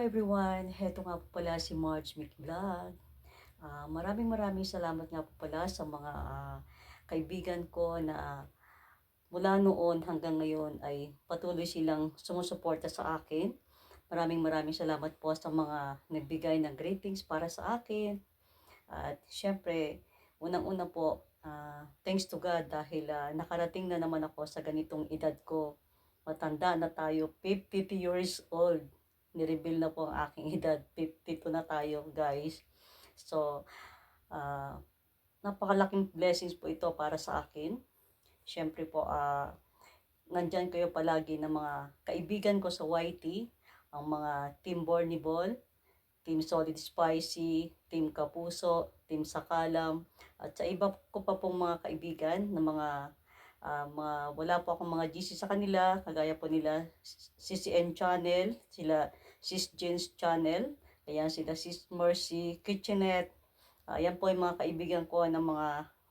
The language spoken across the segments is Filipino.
everyone! Heto nga po pala si Marge Vlog. Maraming salamat nga po pala sa mga kaibigan ko na mula noon hanggang ngayon ay patuloy silang sumusuporta sa akin. Maraming salamat po sa mga nagbigay ng greetings para sa akin. At syempre, unang-una po, thanks to God dahil nakarating na naman ako sa ganitong edad ko. Matanda na tayo, 52 years old. Nireveal na po ang aking edad, 52 na tayo guys. So, napakalaking blessings po ito para sa akin. Siyempre po, nandyan kayo palagi ng mga kaibigan ko sa YT, ang mga Team Bornibol, Team Solid Spicy, Team Kapuso, Team Sakalam, at sa iba ko pa pong mga kaibigan na wala po akong mga GC sa kanila, kagaya po nila CCN Channel, sila Sis Jen's Channel, ayan sila Sis Mercy Kitchenette, ayan po yung mga kaibigan ko na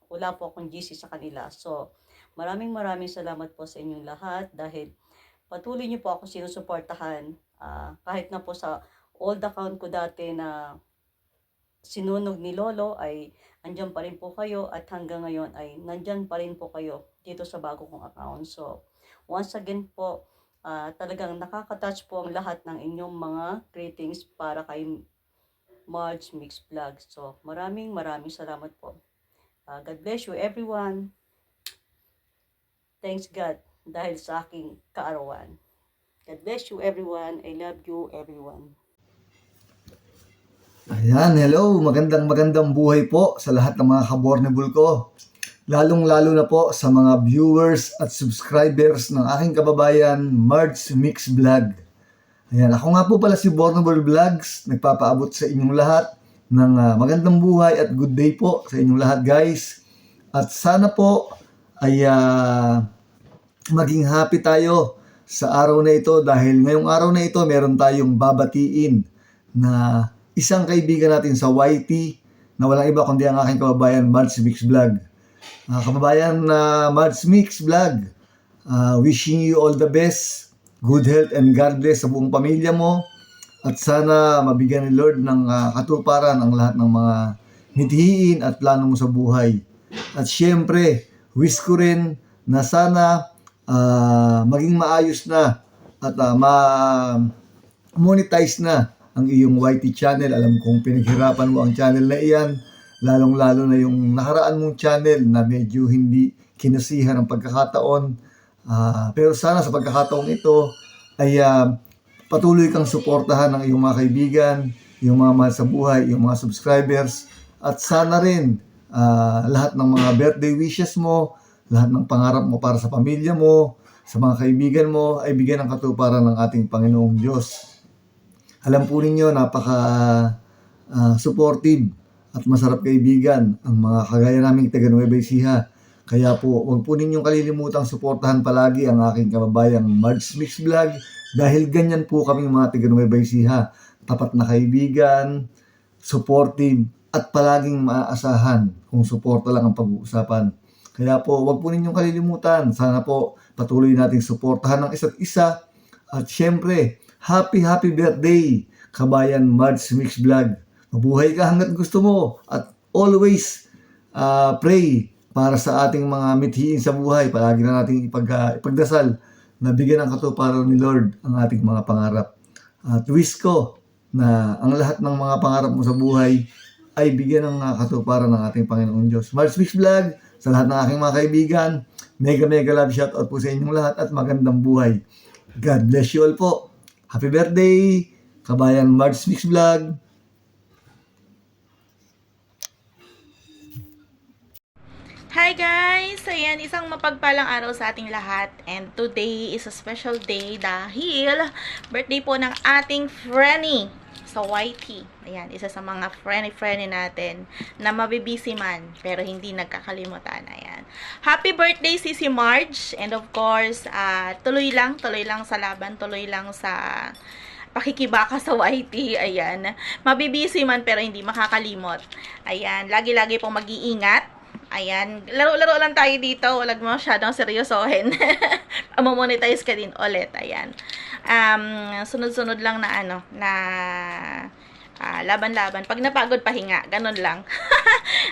wala po akong GC sa kanila. So, maraming salamat po sa inyong lahat dahil patuloy niyo po ako sinusuportahan, kahit na po sa old account ko dati na sinunog ni Lolo ay andyan pa rin po kayo at hanggang ngayon ay nandyan pa rin po kayo dito sa bago kong account. So, once again po, talagang nakaka-touch po ang lahat ng inyong mga greetings para kay Marge Mix Vlog. So, maraming salamat po. God bless you everyone. Thanks God dahil sa aking kaarawan. God bless you everyone. I love you everyone. Ayan, hello, magandang buhay po sa lahat ng mga kabornable ko. Lalong-lalo na po sa mga viewers at subscribers ng aking kababayan, Marge Mix Vlog. Ayan, ako nga po pala si Bornable Vlogs, nagpapaabot sa inyong lahat ng magandang buhay at good day po sa inyong lahat guys. At sana po ay maging happy tayo sa araw na ito dahil ngayong araw na ito meron tayong babatiin na isang kaibigan natin sa YT na walang iba kundi ang aking kababayan, Marge Mix Vlog. Kababayan na Marge Mix Vlog, wishing you all the best, good health and God bless sa buong pamilya mo at sana mabigyan ni Lord ng katuparan ang lahat ng mga mithiin at plano mo sa buhay. At syempre, wish ko rin na sana maging maayos na at ma-monetize na ang iyong YT channel. Alam kong pinaghirapan mo ang channel na iyan, lalong-lalo na yung nakaraan mong channel na medyo hindi kinasihan ang pagkakataon. Pero sana sa pagkakataong ito ay patuloy kang suportahan ng iyong mga kaibigan, iyong mga mahal sa buhay, iyong mga subscribers. At sana rin lahat ng mga birthday wishes mo, lahat ng pangarap mo para sa pamilya mo, sa mga kaibigan mo ay bigyan ng katuparan ng ating Panginoong Diyos. Alam po ninyo, supportive at masarap kaibigan ang mga kagaya naming taga Nueva Ecija. Kaya po, huwag po ninyong kalilimutang suportahan palagi ang aking kababayang Marge Mix Vlog dahil ganyan po kaming mga taga Nueva Ecija. Tapat na kaibigan, supportive at palaging maaasahan kung suporta lang ang pag-uusapan. Kaya po, huwag po ninyong kalilimutan. Sana po patuloy nating suportahan ng isa't isa. At syempre, happy birthday, kabayan Marge Mix Vlog. Mabuhay ka hanggat gusto mo at always pray para sa ating mga mithiin sa buhay. Palagi na nating ipagdasal na bigyan ng katuparan ni Lord ang ating mga pangarap. At wish ko na ang lahat ng mga pangarap mo sa buhay ay bigyan ng katuparan ng ating Panginoong Diyos. Marge Mix Vlog, sa lahat ng aking mga kaibigan, mega love shoutout po sa inyong lahat at magandang buhay. God bless you all po. Happy birthday, kabayan Marge Mix Vlog. Hi guys! Ayan, isang mapagpalang araw sa ating lahat. And today is a special day dahil birthday po ng ating Frenny sa YT. Ayan, isa sa mga Frenny natin na mabibisi man pero hindi nagkakalimutan. Ayan. Happy birthday Sisi Marge! And of course, tuloy lang sa laban, tuloy lang sa pakikibaka sa YT. Ayan. Mabibisi man pero hindi makakalimot. Ayan, lagi-lagi pong mag-iingat. Ayan, laro-laro lang tayo dito, wala mo masyadong seryosohin. Mamonetize ka din ulit, ayan. sunod-sunod lang na laban-laban. Pag napagod, pahinga. Ganun lang.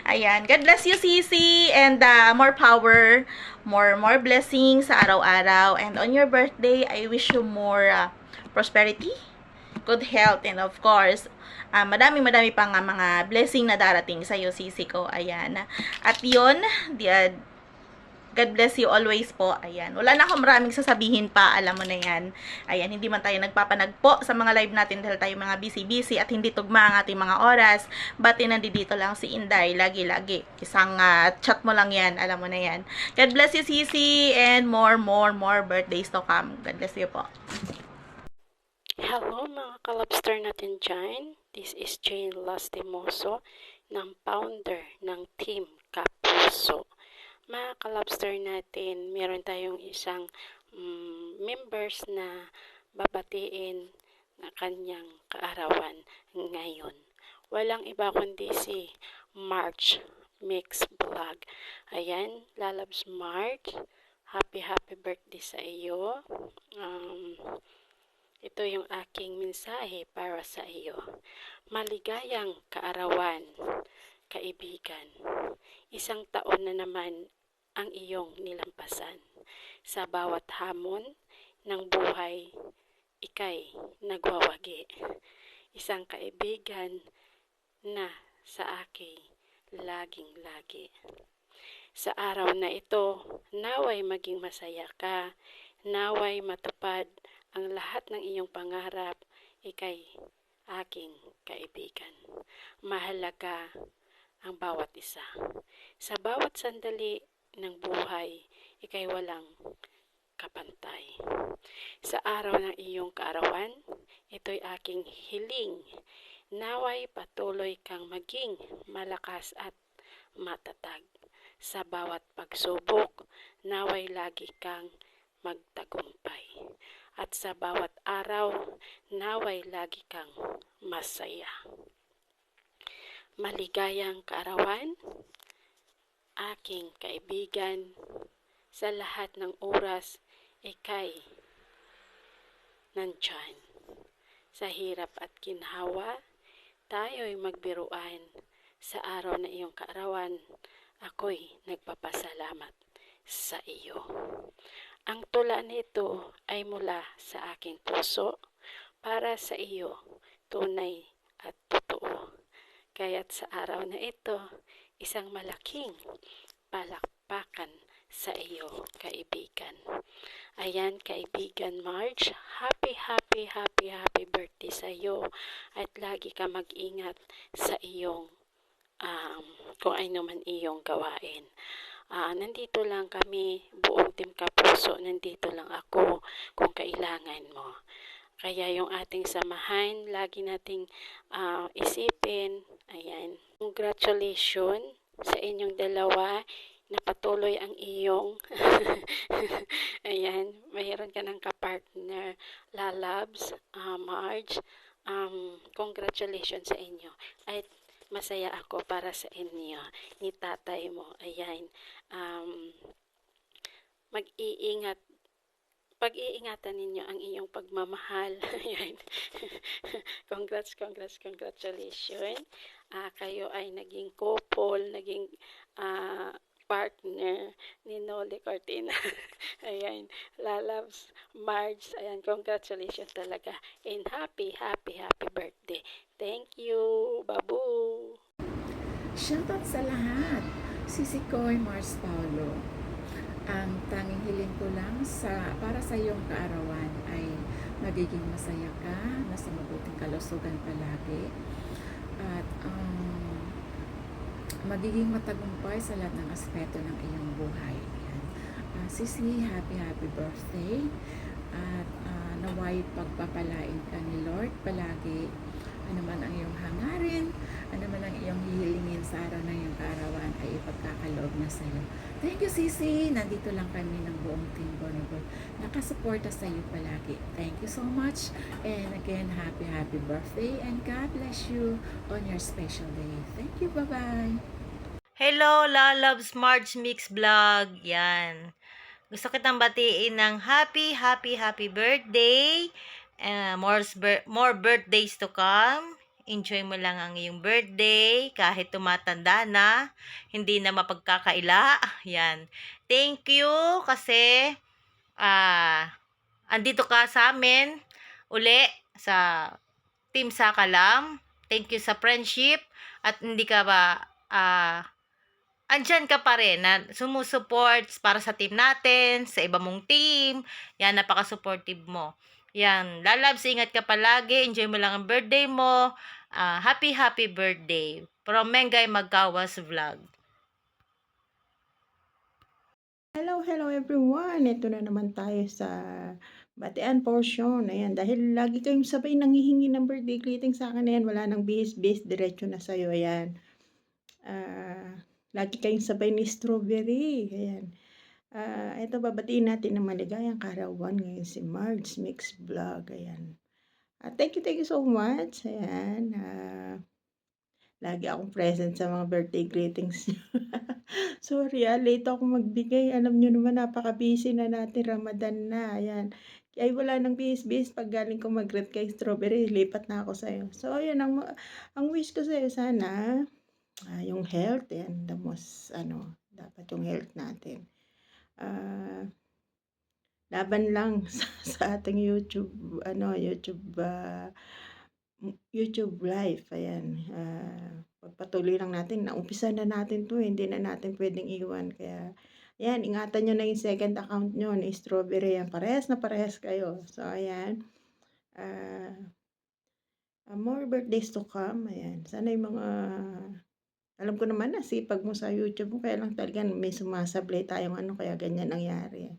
Ayan. God bless you, Sisi. And more power, more blessings sa araw-araw. And on your birthday, I wish you more prosperity, good health, and of course, madami pa nga mga blessing na darating sa iyo, Sisi ko. Ayan. At yun, God bless you always po. Ayan. Wala na akong maraming sasabihin pa. Alam mo na yan. Ayan. Hindi man tayo nagpapanagpo sa mga live natin dahil tayo mga busy at hindi tugma ang ating mga oras. But nandito lang si Inday. Lagi. Isang chat mo lang yan. Alam mo na yan. God bless you, Sisi. And more birthdays to come. God bless you po. Hello mga kalobster natin dyan. This is Jane Lastimoso ng founder ng Team Kapuso. Mga kalobster natin, meron tayong isang members na babatiin na kanyang kaarawan ngayon. Walang iba kundi si March Mix Vlog. Ayan, Lalabs March, happy birthday sa iyo. Ito yung aking mensahe para sa iyo. Maligayang kaarawan, kaibigan. Isang taon na naman ang iyong nilampasan. Sa bawat hamon ng buhay, ika'y nagwawagi. Isang kaibigan na sa akin laging-lagi. Sa araw na ito, naway maging masaya ka, naway matupad ang lahat ng iyong pangarap, ika'y aking kaibigan. Mahalaga ang bawat isa. Sa bawat sandali ng buhay, ika'y walang kapantay. Sa araw ng iyong kaarawan, ito'y aking hiling. Naway patuloy kang maging malakas at matatag. Sa bawat pagsubok, naway lagi kang magtagumpay. At sa bawat araw, naway lagi kang masaya. Maligayang kaarawan, aking kaibigan, sa lahat ng oras, ika'y nandyan. Sa hirap at ginhawa, tayo'y magbiruan. Sa araw na iyong kaarawan, ako'y nagpapasalamat sa iyo. Ang tula nito ay mula sa aking puso para sa iyo, tunay at totoo. Kaya't sa araw na ito, isang malaking palakpakan sa iyo, kaibigan. Ayan, kaibigan March, happy birthday sa iyo at lagi ka mag-ingat sa iyong kung ano man iyong gawain. Nandito lang kami, buong Team Kapuso, nandito lang ako kung kailangan mo. Kaya yung ating samahan, lagi nating isipin. Ayan, congratulations sa inyong dalawa na patuloy ang iyong ayan, mayroon ka ng kapartner, Lalabs, Marge. Congratulations sa inyo. At masaya ako para sa inyo, ni tatay mo. Ayan, mag-iingat. Pag-iingatan ninyo ang iyong pagmamahal. Ayan. Congratulations. Kayo ay naging couple, naging partner ni Noli Cortina. Ayan, Lalabs, Marge, ayan, congratulations talaga. And happy birthday. Thank you, Babu. Shoutout sa lahat. Sisi Koy, Mars Paulo. Ang tanging hiling ko lang para sa iyong kaarawan ay magiging masaya ka, nasa mabuting kalusugan palagi, at magiging matagumpay sa lahat ng aspeto ng iyong buhay. Sisi, happy birthday, at naway pagpapalain ka ni Lord palagi. Ano man ang iyong hangarin, ano man ang iyong hihilingin sa araw na iyong kaarawan ay ipagkakaloob na sa iyo. Thank you, Sisi. Nandito lang kami ng buong Team Bonobon. Nakasuporta sa iyo palagi. Thank you so much. And again, happy birthday and God bless you on your special day. Thank you. Bye-bye. Hello, Lalabs March Mix Vlog. Yan. Gusto kitang batiin ng happy, happy, happy birthday. More birthdays to come. Enjoy mo lang ang iyong birthday kahit tumatanda na, hindi na mapagkakaila. Yan. Thank you kasi andito ka sa amin uli sa Team Sakalam. Thank you sa friendship at hindi ka ba andyan ka pa rin na sumusuport para sa team natin, sa iba mong team. Yan, napaka-supportive mo. Yan, lalabs, ingat ka palagi. Enjoy mo lang ang birthday mo. Happy, happy birthday. From Mengay Magkawas Vlog. Hello, hello everyone. Ito na naman tayo sa batian portion. Ayan, dahil lagi kayong sabay nanghihingi ng birthday greeting sa akin. Ayan, wala nang bihis-bihis, diretso na sa'yo. Ayan. Lagi kayong sabay ni Strawberry. Ayan. Ito, babatiin natin ng maligayang karawan ngayon si Marge Mix Vlog. Ayan. Thank you so much. Ayan. Lagi akong present sa mga birthday greetings niyo. Sorry, late ako magbigay. Alam niyo naman, napaka-busy na natin. Ramadan na. Ayan. Kaya wala nang bihis-bihis. Pag galing ko mag-greet kay Strawberry, lipat na ako sa'yo. So, ayan. Ang wish ko sa'yo sana, yung health. Ayan. The most, dapat yung health natin. Laban lang sa ating YouTube live. Ayan. Pagpatuloy lang natin. Naumpisa na natin to. Hindi na natin pwedeng iwan. Kaya, ayan, ingatan nyo na yung second account nyo ni Strawberry. Ayan, parehas na parehas kayo. So, ayan. More birthdays to come. Ayan. Sana yung mga... Alam ko naman na sipag mo sa YouTube mo. Kaya lang talaga may sumasablay tayong kaya ganyan nangyari.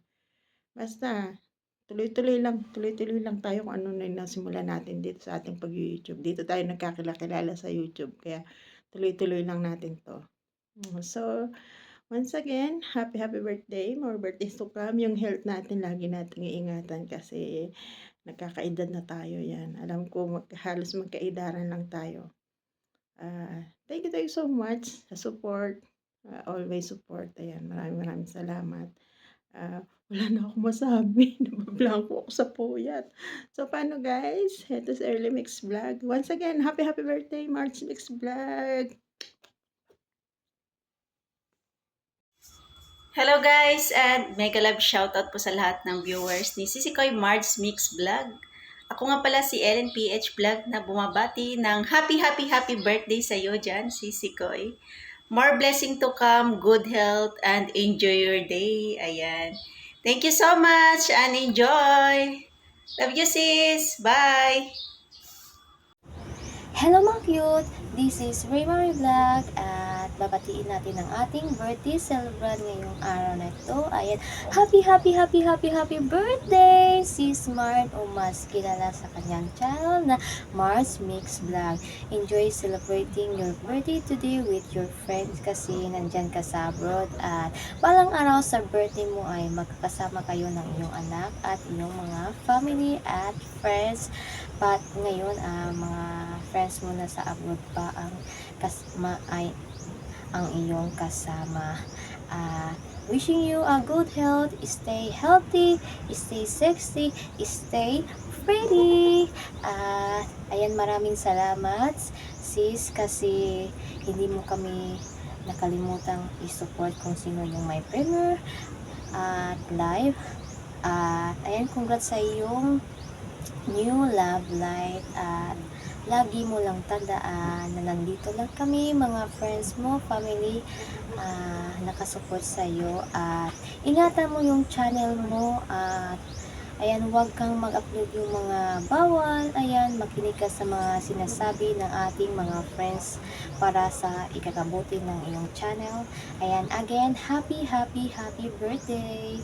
Basta, tuloy-tuloy lang tayo kung ano na nasimulan natin dito sa ating pag-YouTube. Dito tayo nagkakilala sa YouTube. Kaya, tuloy-tuloy lang natin to. So, once again, happy birthday. More birthdays to come. Yung health natin, lagi natin iingatan kasi nagkakaedad na tayo yan. Alam ko, halos magkaedaran lang tayo. Thank you so much sa support. Always support. Ayan, maraming salamat. Wala na akong masabi. Nabablanko ako sa puyat. So, paano guys? Ito is Early Mix Vlog. Once again, happy birthday, March Mix Vlog. Hello guys, and mega love shoutout po sa lahat ng viewers ni Sisikoy Marge Mix Vlog. Ako nga pala si Ellen PH Vlog na bumabati ng happy birthday sa iyo dyan, Sisikoy. More blessing to come, good health, and enjoy your day. Ayan. Thank you so much and enjoy. Love you sis. Bye. Hello mga cute! This is Raymary Vlog at babatiin natin ang ating birthday celebrant ngayong araw na ito. Ayan, happy birthday! Si Smart o mas kilala sa kanyang channel na Mars Mix Vlog. Enjoy celebrating your birthday today with your friends kasi nandyan ka sa abroad at balang araw sa birthday mo ay magkakasama kayo ng iyong anak at iyong mga family at friends. But ngayon, mga friends mo na sa abroad pa ang iyong kasama. Wishing you a good health, stay healthy, stay sexy, stay pretty. Ayan, maraming salamat sis kasi hindi mo kami nakalimutang i-support kung sino yung my premier at live. Ayan, congrats sa iyong new love life at lagi mo lang tandaan na nandito lang kami, mga friends mo, family, nakasupport sa iyo at ingatan mo yung channel mo at ayan, huwag kang mag-upload yung mga bawal. Ayan, makinig ka sa mga sinasabi ng ating mga friends para sa ikakabuti ng iyong channel. Ayan, again, happy birthday!